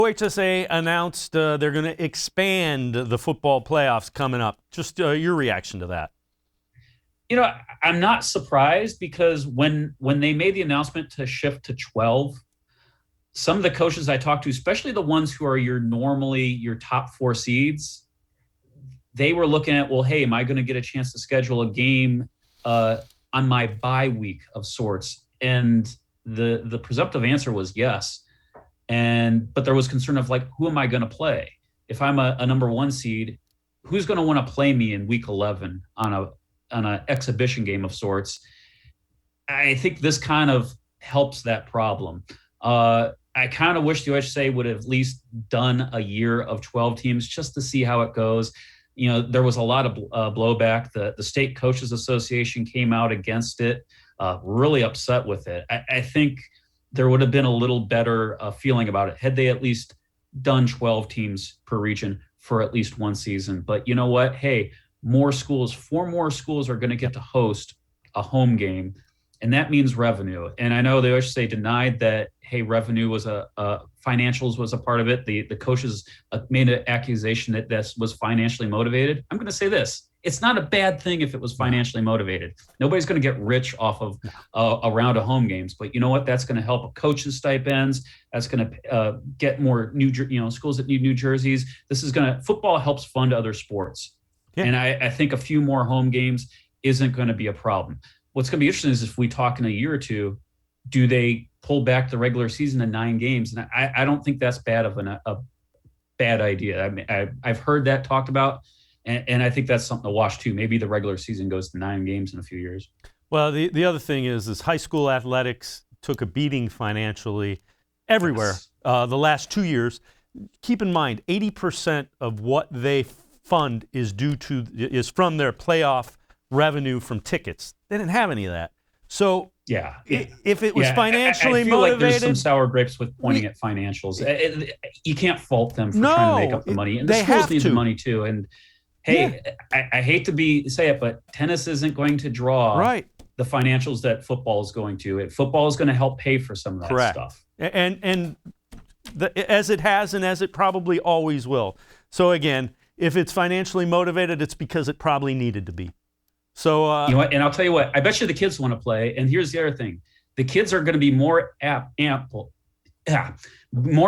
OHSAA announced they're going to expand the football playoffs coming up. Just your reaction to that. You know, I'm not surprised because when they made the announcement to shift to 12, some of the coaches I talked to, especially the ones who are normally your top 4 seeds, they were looking at, well, hey, am I going to get a chance to schedule a game on my bye week of sorts? And the presumptive answer was yes. But there was concern of like, who am I going to play? If I'm a number 1 seed, who's going to want to play me in week 11 on an exhibition game of sorts? I think this kind of helps that problem. I kind of wish the OHSAA would have at least done a year of 12 teams just to see how it goes. You know, there was a lot of blowback. The State Coaches Association came out against it, really upset with it. I think there would have been a little better feeling about it had they at least done 12 teams per region for at least one season. But you know what? Hey, 4 more schools are going to get to host a home game, and that means revenue. And I know the OHSAA denied that, hey, revenue was financials was a part of it. The coaches made an accusation that this was financially motivated. I'm going to say this. It's not a bad thing if it was financially motivated. Nobody's going to get rich off of a round of home games. But you know what? That's going to help coaches' stipends. That's going to get more schools that need new jerseys. Football helps fund other sports. Yeah. And I think a few more home games isn't going to be a problem. What's going to be interesting is if we talk in a year or two, do they pull back the regular season to 9 games? And I don't think that's a bad idea. I mean, I've heard that talked about. And I think that's something to watch too. Maybe the regular season goes to 9 games in a few years. Well, the other thing is high school athletics took a beating financially everywhere the last 2 years. Keep in mind, 80% of what they fund is from their playoff revenue from tickets. They didn't have any of that. So yeah, if it was financially I feel motivated, like there's some sour grapes with pointing at financials. You can't fault them for trying to make up the money, and the schools need the money too. And hey, I hate to say it, but tennis isn't going to draw the financials that football is going to. Football is going to help pay for some of that stuff. And as it has and as it probably always will. So again, if it's financially motivated, it's because it probably needed to be. So you know what? And I'll tell you what, I bet you the kids want to play. And here's the other thing. The kids are going to be more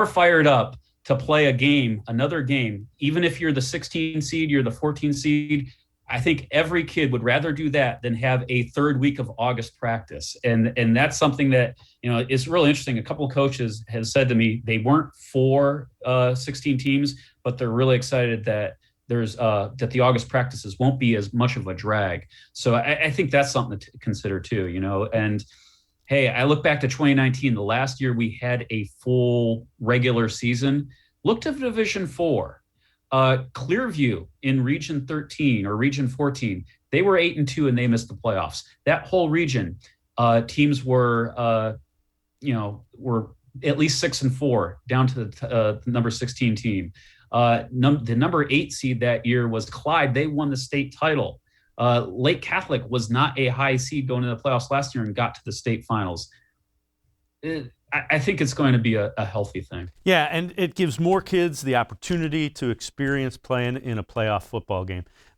fired up to play another game, even if you're the 16 seed, you're the 14 seed. I think every kid would rather do that than have a 3rd week of August practice. And that's something that, is really interesting. A couple of coaches have said to me, they weren't for 16 teams, but they're really excited that that the August practices won't be as much of a drag. So I think that's something to consider too, and hey, I look back to 2019, the last year we had a full regular season. Look to Division 4. Clearview in Region 13 or Region 14, they were 8-2 and they missed the playoffs. That whole region, teams were at least 6-4 down to the number 16 team. The number 8 seed that year was Clyde. They won the state title. Lake Catholic was not a high seed going into the playoffs last year and got to the state finals. I think it's going to be a healthy thing. Yeah, and it gives more kids the opportunity to experience playing in a playoff football game.